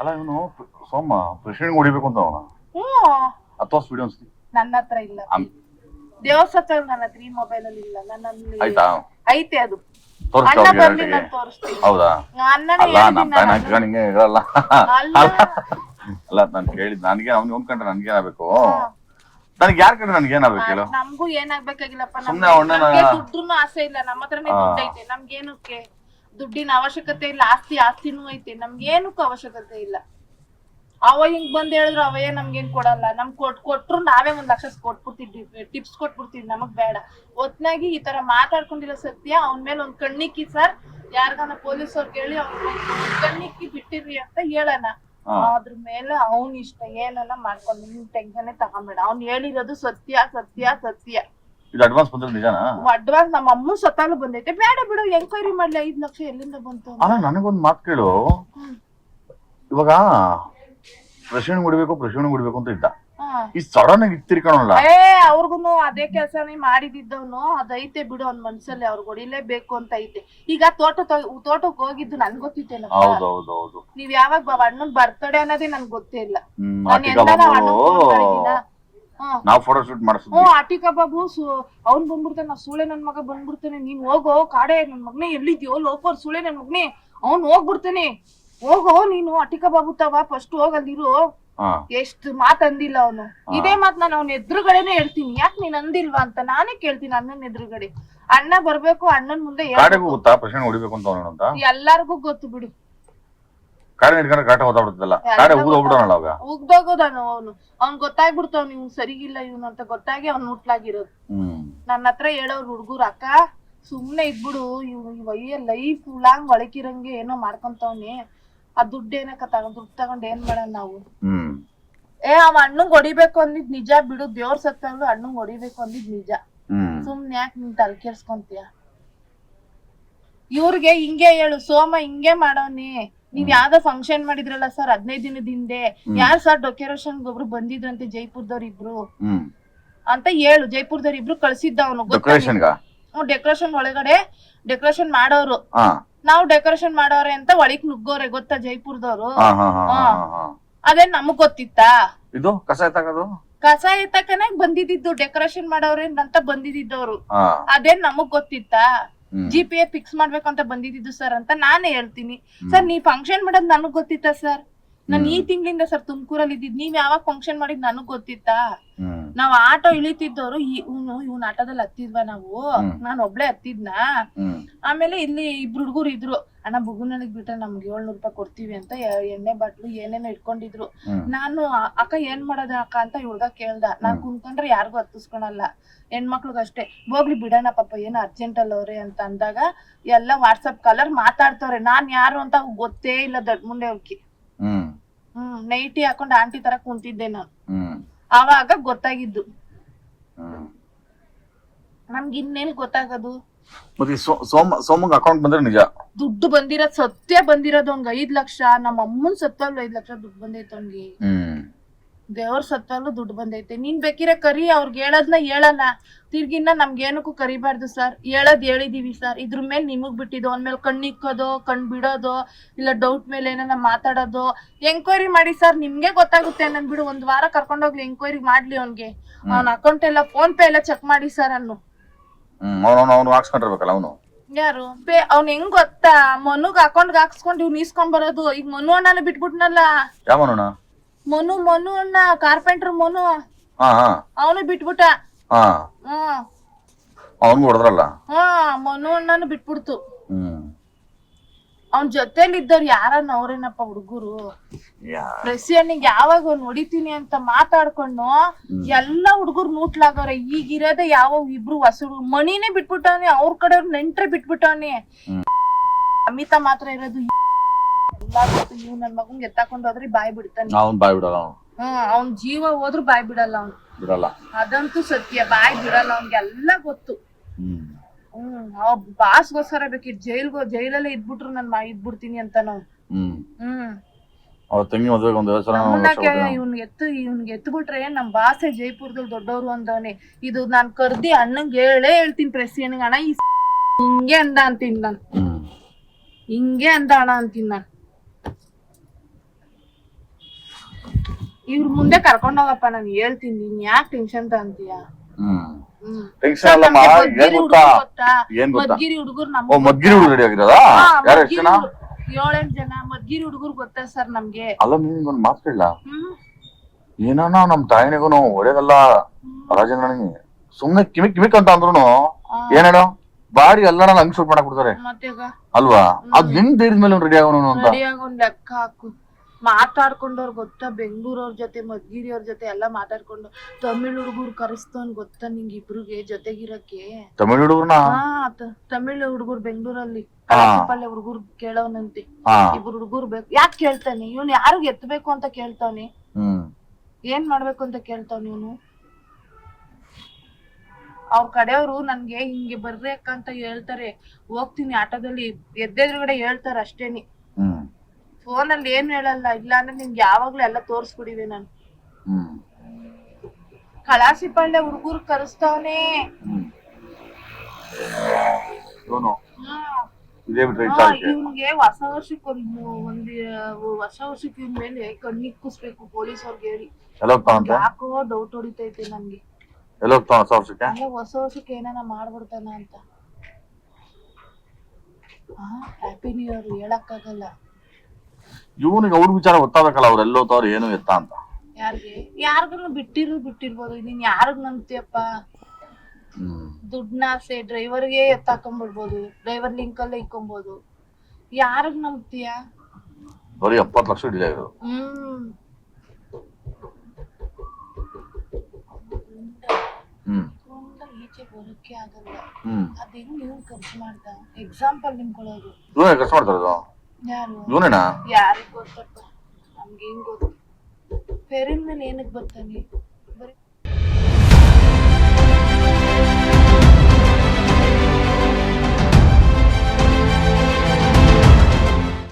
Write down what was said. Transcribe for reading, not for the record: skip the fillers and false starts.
ಅಲ್ಲ ಇವನು ಸೋಮ ಪ್ರೆಸಿಡೆಂಟ್ ಹೊಡಿಬೇಕು ಅಂತ ಅವನ ಅಥವಾ ವಿಡಿಯೋ ಅನ್ಸ್ತಿ ನನ್ನ ಹತ್ರ ಇಲ್ಲ. ದೇವಸ್ಥಾನ ನನ್ನ ಹತ್ರ ಈ ಮೊಬೈಲ್ ಅಲ್ಲಿ ಇಲ್ಲ. ನನ್ನಲ್ಲಿ ಐತೆ ಅದು. ಅಣ್ಣ ಬರ್ಲಿ ನಾನು ತೋರಿಸ್ತೀನಿ. ಹೌದಾ? ಅಲ್ಲ ನಿಂಗೆ ಇರಲ್ಲ. ಅಲ್ಲ ನಾನು ಕೇಳಿದ್ ನನಗೆ ಅವ್ನು ಅನ್ಕೊಂಡ್ರೆ ನನ್ಗೆ ಏನಾಗಬೇಕು? ನನಗೆ ಯಾರ್ ಕಂಡ್ರೆ ನನ್ಗೆ ಏನಾಗಬೇಕು ಹೇಳು? ನಮಗೂ ಏನಾಗ್ಬೇಕಾಗಿಲ್ಲಪ್ಪ. ನಮ್ಗೆ ದುಡ್ಡು ಆಸೆ ಇಲ್ಲ. ನಮ್ಮ ಹತ್ರನೇ ದುಡ್ಡು ಐತೆ. ನಮ್ಗೇನಕ್ಕೆ ದುಡ್ಡಿನ ಅವಶ್ಯಕತೆ ಇಲ್ಲ. ಆಸ್ತಿನೂ ಐತೆ. ನಮ್ಗೇನಕ್ಕೂ ಅವಶ್ಯಕತೆ ಇಲ್ಲ. ಅವ ಹಿಂಗ್ ಬಂದ್ ಹೇಳಿದ್ರು ಅವಯ್ಯ ನಮ್ಗೇನ್ ಕೊಡಲ್ಲ. ನಮ್ ಕೊಟ್ರು ನಾವೇ 1 ಲಕ್ಷ ಕೊಟ್ಬಿಡ್ತಿದ್ವಿ, ಟಿಪ್ಸ್ ಕೊಟ್ಬಿಡ್ತೀವಿ. ನಮಗ್ ಬೇಡ. ಒತ್ನಾಗಿ ಈ ತರ ಮಾತಾಡ್ಕೊಂಡಿರೋ ಸತ್ಯ ಅವನ್ ಮೇಲೆ ಒಂದ್ ಕಣ್ಣಿಕ್ಕಿ ಸರ್, ಯಾರ್ಗಾನ ಪೊಲೀಸ್ ಅವ್ರಿಗೆ ಹೇಳಿ ಅವ್ನ ಕಣ್ಣಿಕ್ಕಿ ಬಿಟ್ಟಿರ್ರಿ ಅಂತ ಹೇಳಣ. ಅದ್ರ ಮೇಲೆ ಅವ್ನ್ ಇಷ್ಟ ಏನನ್ನ ಮಾಡ್ಕೊಂಡು ನಿನ್ ಟೆನ್ಷನ್ ತಗೊಂಬೇಡ. ಅವ್ನ್ ಹೇಳಿರೋದು ಸತ್ಯ ಸತ್ಯ ಸತ್ಯ. ಅಡ್ವಾನ್ಸ್ ಬಂದ್ರೆ ನಿಜಾನಾ? ಅಡ್ವಾನ್ಸ್ ನಮ್ಮ ಅಮ್ಮ ಸತಾಲು ಬಂದೈತೆ. ಬೇಡ ಬಿಡು, ಎಂಕ್ವೈರಿ ಮಾಡ್ಲಿ. 5 ಲಕ್ಷ ಎಲ್ಲಿಂದ ಬಂತು? ಅಲ್ಲ ನನಗೊಂದ್ ಮಾತು ಕೇಳು. ಇವಾಗ ಪ್ರೆಸಿಡೆಂಟ್ ಹೊಡಿಬೇಕು ಅಂತ ಇದ್ದ. ಈ ಸಡನ್ ಆಗಿ ಇತ್ತಿರ್ಕಣಲ್ಲ. ಅವ್ರಿಗುನು ಅದೇ ಕೆಲ್ಸನೇ ಮಾಡಿದಿದ್ದವನು. ಅದೈತೆ ಬಿಡು ಅವ್ನ ಮನ್ಸಲ್ಲಿ. ಅವ್ರಿಗೆ ಹೊಡಿಲೇಬೇಕು ಅಂತ ಐತೆ. ಈಗ ತೋಟಕ್ ಹೋಗಿದ್ದು ನನ್ ಗೊತ್ತಿತ್ತೇನ? ಹೌದೌದು. ನೀವ್ ಯಾವಾಗ ಅಣ್ಣನ್ ಬರ್ತಡೇ ಅನ್ನೋದೇ ನನ್ಗೆ ಗೊತ್ತೇ ಇಲ್ಲ. ನಾವ್ ಫೋಟೋ ಶೂಟ್ ಮಾಡಿಸ್ತೀವಿ. ಆಟಿಕಾ ಬಾಬು ಅವ್ನ್ ಬಂದ್ಬಿಡ್ತಾನೆ. ನಾ ಸೂಳೆ ನನ್ ಮಗ ಬಂದ್ಬಿಡ್ತಾನೆ. ನೀನ್ ಹೋಗೋ ಕಾಡೆ ನನ್ ಮಗನೇ, ಎಲ್ಲಿದ್ಯೋ ಲೋಫರ್ ಸೂಳೆ ನನ್ ಮಗನೇ, ಅವ್ನ್ ಹೋಗ್ಬಿಡ್ತಾನೆ. ಹೋಗೋ ನೀನು ಆಟಿಕಾ ಬಾಬು ತವ ಫಸ್ಟ್ ಹೋಗಲ್ಲಿರು. ಎಷ್ಟು ಮಾತ್ ಅಂದಿಲ್ಲ ಅವನು. ಇದೇ ಮಾತ್ ನಾನು ಅವ್ನ ಎದುರುಗಡೆನೆ ಹೇಳ್ತೀನಿ. ಯಾಕೆ ನೀನ್ ಅಂದಿಲ್ವಾ ಅಂತ ನಾನೇ ಕೇಳ್ತೀನಿ ಅಣ್ಣನ್ ಎದುರುಗಡೆ. ಅಣ್ಣ ಬರ್ಬೇಕು, ಅಣ್ಣನ್ ಮುಂದೆ ಎಲ್ಲಾರ್ಗು ಗೊತ್ತು ಬಿಡು. ಉಗ್ದೋಗೋದಾನು ಅವನು. ಅವ್ನ್ ಗೊತ್ತಾಗ್ಬಿಡ್ತಾವ್ ಇವ್ನು ಸರಿಗಿಲ್ಲ ಇವನು ಅಂತ ಗೊತ್ತಾಗಿ ಅವ್ನ್ ಮುಟ್ಲಾಗಿರೋದು. ನನ್ನ ಹತ್ರ ಹೇಳೋರು ಹುಡ್ಗುರು, ಅಕ್ಕ ಸುಮ್ನೆ ಇದ್ಬಿಡು, ಇವ್ ಲೈಫ್ ಲಾಂಗ್ ಒಳಕಿರಂಗೆ ಏನೋ ಮಾಡ್ಕೊಂತವ್ನಿ. ಆ ದುಡ್ಡು ಏನಕ್ಕ ದುಡ್ಡು ತಗೊಂಡ್ ಏನ್ ಮಾಡೋಣ ನಾವು? ಅವ ಅಣ್ಣಂಗ್ ಹೊಡಿಬೇಕು ಅಂದಿದ್ ನಿಜ ಬಿಡು. ದೇವ್ರ ಸತ್ತಂದು ಅಣ್ಣಂಗ್ ಹೊಡಿಬೇಕು ಅಂದಿದ್ ನಿಜ. ಸುಮ್ನೆ ಯಾಕೆ ನೀನ್ ತಲೆ ಕೆರ್ಸ್ಕೊಂತೀಯ? ಇವ್ರಿಗೆ ಹಿಂಗೆ ಹೇಳು, ಸೋಮ ಹಿಂಗೆ ಮಾಡೋನಿ. ನೀವ್ ಯಾವ್ದೋ ಫಂಕ್ಷನ್ ಮಾಡಿದ್ರಲ್ಲ ಸರ್ 15 ದಿನದ ಹಿಂದೆ, ಯಾರ್ ಸರ್ ಡೆಕೋರೇಷನ್ ಒಬ್ರು ಬಂದಿದ್ರಂತೆ ಜೈಪುರದವ್ರ ಇಬ್ರು ಅಂತ ಹೇಳು. ಜೈಪುರದವ್ರ ಇಬ್ರು ಕಳ್ಸಿದ್ದ ಅವನು. ಡೆಕೋರೇಷನ್ ಒಳಗಡೆ ಡೆಕೋರೇಷನ್ ಮಾಡೋರು. ನಾವು ಡೆಕೋರೇಷನ್ ಮಾಡೋರೆ ಅಂತ ಒಳಗ್ ನುಗ್ಗೋರೆ. ಗೊತ್ತಾ ಜೈಪುರದವ್ರು? ಅದೇನ್ ನಮಗ್ ಗೊತ್ತಿತ್ತಾ? ಇದು ಕಸ ಎತ್ತಕನೆ ಬಂದಿದ್ದು. ಡೆಕೋರೇಷನ್ ಮಾಡೋರೆ ಅಂತ ಬಂದಿದ್ದವ್ರು. ಅದೇನ್ ನಮಗ್ ಗೊತ್ತಿತ್ತಾ? GPA ಫಿಕ್ಸ್ ಮಾಡ್ಬೇಕು ಅಂತ ಬಂದಿದ್ದು ಸರ್ ಅಂತ ನಾನೇ ಹೇಳ್ತೀನಿ. ಸರ್ ನೀವ್ ಫಂಕ್ಷನ್ ಮಾಡೋದ್ ನನಗ್ ಗೊತ್ತಿತ್ತಾ ಸರ್? ನಾನ್ ಈ ತಿಂಗಳಿಂದ ಸರ್ ತುಮಕೂರಲ್ಲಿ ಇದ್ದಿದ್. ನೀವ್ ಯಾವಾಗ ಫಂಕ್ಷನ್ ಮಾಡಿದ್ ನನಗ್ ಗೊತ್ತಿತ್ತಾ? ನಾವ್ ಆಟೋ ಇಳಿತಿದ್ದವ್ರು. ಇವ್ನ ಆಟೋದಲ್ಲಿ ಹತ್ತಿದ್ವಾ ನಾವು? ನಾನ್ ಒಬ್ಳೆ ಹತ್ತಿದ್ನ. ಆಮೇಲೆ ಇಲ್ಲಿ 2 ಹುಡುಗರು ಇದ್ರು. ಅಣ್ಣ ಬುಗುನಳಿಗ್ ಬಿಟ್ರೆ ನಮ್ಗೆ 700 ರೂಪಾಯಿ ಕೊಡ್ತೀವಿ ಅಂತ ಎಣ್ಣೆ ಬಾಟ್ಲು ಏನೇನೋ ಇಟ್ಕೊಂಡಿದ್ರು. ನಾನು ಅಕ್ಕ ಏನ್ ಮಾಡೋದ ಅಕ್ಕ ಅಂತ ಹುಡ್ಗ ಕೇಳ್ದ. ನಾನ್ ಕುಂತ್ಕೊಂಡ್ರೆ ಯಾರಿಗೂ ಹತ್ತಿಸ್ಕೊಳಲ್ಲ, ಹೆಣ್ಮಕ್ಳಿಗಷ್ಟೇ. ಹೋಗ್ಲಿ ಬಿಡೋಣ ಪಾಪ ಏನೋ ಅರ್ಜೆಂಟ್ ಅಲ್ಲವ್ರೆ ಅಂತ ಅಂದಾಗ ಎಲ್ಲ ವಾಟ್ಸಪ್ ಕಾಲರ್ ಮಾತಾಡ್ತವ್ರೆ. ನಾನ್ ಯಾರು ಅಂತ ಗೊತ್ತೇ ಇಲ್ಲ. ದೊಡ್ಡ ಮುಂಡೆ ಹೋಗಿ ನೈಟಿ ಹಾಕೊಂಡ್ ಆಂಟಿ ತರ ಕುಂತಿದ್ದೆ ನಾನು. ಆವಾಗ ಗೊತ್ತಾಗಿದ್ದು. ನಮ್ಗೆ ಇನ್ನೇನ್ ಗೊತ್ತಾಗದು? ಸೋಮಂಗ್ ಅಕೌಂಟ್ ಬಂದ್ರೆ ನಿಜ ದುಡ್ಡು ಬಂದಿರೋದ್ ಸತ್ಯ ಬಂದಿರೋದು. ಅವ್ನ್ಗೆ 5 ಲಕ್ಷ. ನಮ್ಮ ಅಮ್ಮನ್ ಸತ್ತಲ್ಲೂ 5 ಲಕ್ಷ ದುಡ್ಡು ಬಂದೈತೆ ಅವ್ನ್ಗೆ. ದೇವ್ರ ಸತ್ತಲ್ಲೂ ದುಡ್ಡು ಬಂದೈತೆ. ನೀನ್ ಬೇಕಿರ ಕರಿ, ಅವ್ರಿಗೆ ಹೇಳದ್ನ ಹೇಳಲ್ಲ. ತಿರ್ಗಿನ್ನ ನಮ್ಗೇನಕ್ಕೂ ಕರಿಬಾರ್ದು ಸರ್. ಹೇಳಿದೀವಿ ಸರ್. ಇದ್ರ ಮೇಲೆ ನಿಮಗ್ ಬಿಟ್ಟಿದ್ದು. ಅವ್ನ ಮೇಲೆ ಕಣ್ಣಿಕ್ಕೋದು, ಕಣ್ ಬಿಡೋದು, ಇಲ್ಲ ಡೌಟ್ ಮೇಲೆ ಏನಾರ ಮಾತಾಡೋದು. ಎಂಕ್ವೈರಿ ಮಾಡಿ ಸರ್, ನಿಮ್ಗೆ ಗೊತ್ತಾಗುತ್ತೆ. ನನ್ ಬಿಡು 1 ವಾರ ಕರ್ಕೊಂಡೋಗ್ಲಿ, ಎಂಕ್ವೈರಿ ಮಾಡ್ಲಿ. ಅವ್ನ್ಗೆ ಅವ್ನ ಅಕೌಂಟ್ ಎಲ್ಲ ಫೋನ್ ಪೇ ಎಲ್ಲ ಚೆಕ್ ಮಾಡಿ ಸರ್. ಅವನು ಯಾರು ಅವ್ನ್ ಹೆಂಗ್ ಗೊತ್ತಾ? ಮನುಗ್ ಅಕೌಂಟ್ ಹಾಕ್ಸ್ಕೊಂಡ್ ಇವ್ನ ಇಸ್ಕೊಂಡ್ ಬರೋದು. ಈಗ ಮನು ಅಣ್ಣನ ಬಿಟ್ಬಿಟ್ನಲ್ಲ. ಮನು ಅಣ್ಣ ಕಾರ್ಪೆಂಟರ್ ಮನು, ಅವನು ಬಿಟ್ಬಿಟ್ಟ. ಮನು ಅಣ್ಣನು ಬಿಟ್ಬಿಡ್ತು. ಅವನ್ ಜೊತೆಲಿ ಇದ್ದವ್ರು ಯಾರನ್ನ ಅವ್ರೇನಪ್ಪ ಹುಡುಗರು. ಪ್ರೆಸಿಡೆಂಟ್ ಯಾವಾಗ ಹೊಡಿತೀನಿ ಅಂತ ಮಾತಾಡ್ಕೊಂಡು ಎಲ್ಲಾ ಹುಡುಗರು ನೂಟ್ಲಾಗವ್ರೆ. ಈಗಿರೋದೆ ಯಾವ 2 ಹೊಸರು. ಮಣಿನೇ ಬಿಟ್ಬಿಟ್ಟವ್ನಿ. ಅವ್ರ ಕಡೆಯವ್ರ ನೆಂಟ್ರೆ ಬಿಟ್ಬಿಟ್ಟವ್ನಿ. ಅಮಿತ ಮಾತ್ರ ಇರೋದು. ಇವ್ ನನ್ ಮಗಂಗ್ ಎತ್ತಾಕೊಂಡ್ ಹೋದ್ರೆ ಬಾಯ್ ಬಿಡ್ತಾನೆ. ಅವ್ನ್ ಜೀವ ಹೋದ್ರು ಬಾಯ್ ಬಿಡಲ್ಲ ಅವ್ನು. ಅದಂತೂ ಸತ್ಯ. ಬಾಯ್ ಬಿಡಲ್ಲ. ಅವ್ನ್ಗೆಲ್ಲ ಗೊತ್ತು. ಬಾಸ್ಗೋಸ್ಕರ ಬೇಕಿತ್ತು ಜೈಲಲ್ಲೇ ಇದ್ಬಿಟ್ರು ನನ್ ಇದ್ಬಿಡ್ತೀನಿ ಅಂತ ನಾವು. ಇವ್ನ್ಗೆ ಎತ್ಬಿಟ್ರೆ ನಮ್ ಬಾಸೆ ಜೈಪುರದಲ್ಲಿ ದೊಡ್ಡವ್ರು ಅಂದವನೆ. ಇದು ನಾನ್ ಕರ್ದಿ ಅಣ್ಣಂಗೆ ಹೇಳ್ತೀನಿ ಪ್ರೆಸಿಡೆಂಟ್. ಅಣ್ಣ ಹಿಂಗೆ ಅಂದ ಅಂತೀನಿ ನಾನು. ಹಿಂಗೆ ಅಂದ ಅಣ್ಣ ಅಂತೀನಿ ನಾನು. ಇವ್ರ ಮುಂದೆ ಕರ್ಕೊಂಡೋಗಪ್ಪ ನಾನು ಹೇಳ್ತೀನಿ, ನೀನ್ ಯಾಕೆ ಟೆನ್ಷನ್ ತಗೊಂತೀಯ? ಟೆನ್ಷನ್ ಅಲ್ಲಮ್ಮ, ಏನ್ ಗೊತ್ತಾ ಏನ್ ಗೊತ್ತಾ ಮದ್ಗಿರಿ ಹುಡುಗರು ಓ ಮದ್ಗಿರಿ ಹುಡುಗ ರೆಡಿ ಆಗಿರೋದಾ? ಯಾರು ಎಷ್ಟು ಜನ? 7-8 ಜನ ಮದ್ಗಿರಿ ಹುಡುಗರು ಗೊತ್ತಾ ಸರ್ ನಮ್ಗೆ. ಅಲ್ಲ ನಿಮ್ಗೆ ಒಂದ್ ಮಾತು ಕೇಳ, ಏನಾನ ನಮ್ ತಾಯಿನಿಗೂ ಒಳ್ಳೇದಲ್ಲ ರಾಜೇಂದ್ರನಿಗೆ, ಸುಮ್ನೆ ಕಿಮಿಕ್ ಅಂತ ಅಂದ್ರು ಏನ್ ಹೇಳೋ ಬಾಡಿ ಎಲ್ಲ ಹಂಗ್ ಶೂಟ್ ಮಾಡಕ್ ಬಿಡ್ತಾರೆ ಅಲ್ವಾ? ಅದ್ ಹೆಂಗ್ ಧೈರ್ಯದ ಮೇಲೆ ರೆಡಿ ಆಗೋನು ಅಂತ ಒಂದ್ ಲೆಕ್ಕ ಹಾಕು. ಮಾತಾಡ್ಕೊಂಡವ್ರು ಗೊತ್ತಾ, ಬೆಂಗ್ಳೂರವ್ರ ಜೊತೆ ಮದ್ಗಿರಿ ಅವ್ರ ಜೊತೆ ಎಲ್ಲಾ ಮಾತಾಡ್ಕೊಂಡು ತಮಿಳ್ ಹುಡುಗರು ಕರೆಸ್ತವನ್ ಗೊತ್ತಾ ನಿಂಗ್ ಇಬ್ರಿಗೆ ಜೊತೆಗಿರಕ್ಕೆ? ತಮಿಳ್ ಹುಡುಗರ್ನ? ತಮಿಳ್ ಹುಡುಗರು ಬೆಂಗ್ಳೂರಲ್ಲಿ ಪಲ್ಲೆ ಹುಡುಗರು ಕೇಳವನಂತೆ. ಇಬ್ರು ಹುಡುಗರು ಬೇಕು. ಯಾಕೆ ಕೇಳ್ತಾನೆ ಇವ್ನು? ಯಾರಿಗ್ ಎತ್ತಬೇಕು ಅಂತ ಕೇಳ್ತಾನೆ, ಏನ್ ಮಾಡ್ಬೇಕು ಅಂತ ಕೇಳ್ತಾನೆ ಇವನು. ಅವ್ರ ಕಡೆಯವ್ರು ನನ್ಗೆ ಹಿಂಗೆ ಬರ್ಬೇಕಂತ ಹೇಳ್ತಾರೆ, ಹೋಗ್ತೀನಿ ಆಟೋದಲ್ಲಿ ಎದ್ದೆದ್ರುಗಡೆ ಹೇಳ್ತಾರ ಅಷ್ಟೇನಿ. ಫೋನಲ್ಲಿ ಏನ್ ಹೇಳಲ್ಲ. ಇಲ್ಲ ಅಂದ್ರೆ ನಿಮ್ಗೆ ಯಾವಾಗ್ಲೂ ಎಲ್ಲ ತೋರ್ಸ್ಬಿಡಿವೆ ನಾನು. ಕಳಾಸಿ ಪಳ್ಳೆ ಹುಡುಗರು ಕರೆಸ್ತಾವನೆ. ಇವ್ನಿಗೆ ಹೊಸ ವರ್ಷಕ್ಕೆ ಹೊಸ ವರ್ಷಕ್ಕೆ ಇವ್ನ ಮೇಲೆ ಕಣ್ಣಿಕ್ಕಿಸ್ಬೇಕು ಪೊಲೀಸ್ ಅವ್ರಿಗೆ ಹೇಳಿ. ಯಾಕೋ ಡೌಟ್ ಹೊಡಿತೈತೆ ನನ್ಗೆ. ಹೊಸ ವರ್ಷಕ್ಕೆ ಏನಾನ ಮಾಡ್ಬಿಡ್ತಾನ ಅಂತ. ಹ್ಯಾಪಿ ನ್ಯೂ ಇಯರ್ ಹೇಳಕ್ಕಾಗಲ್ಲ. ಇವನಿಗೆ ಅವ್ರ ವಿಚಾರ ಗೊತ್ತಾಗಬೇಕಲ್ಲ, ಅವ್ರ ಎಲ್ಲೋತವ್ರು ಏನು ಎತ್ತ ಅಂತ. ಯಾರಿಗೂ ಬಿಟ್ಟಿರ್ಬೋದು. ನೀನ್ ಯಾರಿಗ್ ನಂಬ್ತೀಯಪ್ಪ? ದುಡ್ನಾಸೆ ಡ್ರೈವರ್ಗೆ ಎತ್ತಾಕೊಂಡ್ಬಿಡ್ಬೋದು, ಡ್ರೈವರ್ ಲಿಂಕ್ ಅಲ್ಲೇ ಇಕ್ಕೊಬಹುದು. ಯಾರಿಗ್ ನಂಬ್ತೀಯ? ಬರೀ 70 ಲಕ್ಷ ಡಿಲೇ ಆಗಿರೋದು. ಈಚೆ ಬರೋಕೆ ಆಗಲ್ಲ. ಅದ್ ಹೆಂಗ್ ನೀವು ಖರ್ಚು ಮಾಡ್ದ? ಎಕ್ಸಾಂಪಲ್ ನಿಮ್ಕೊಳ್ಳೋದು. ಖರ್ಚು ಮಾಡ್ತಾರದು ಯಾರಿಗ್ ಗೊತ್ತಪ್ಪ? ನಮ್ಗೆ ಹೆಂಗ್ ಗೊತ್ತು? ಫೆರಿನ್ ಮೇಲೆ ಏನಕ್ ಬರ್ತಾನೆ?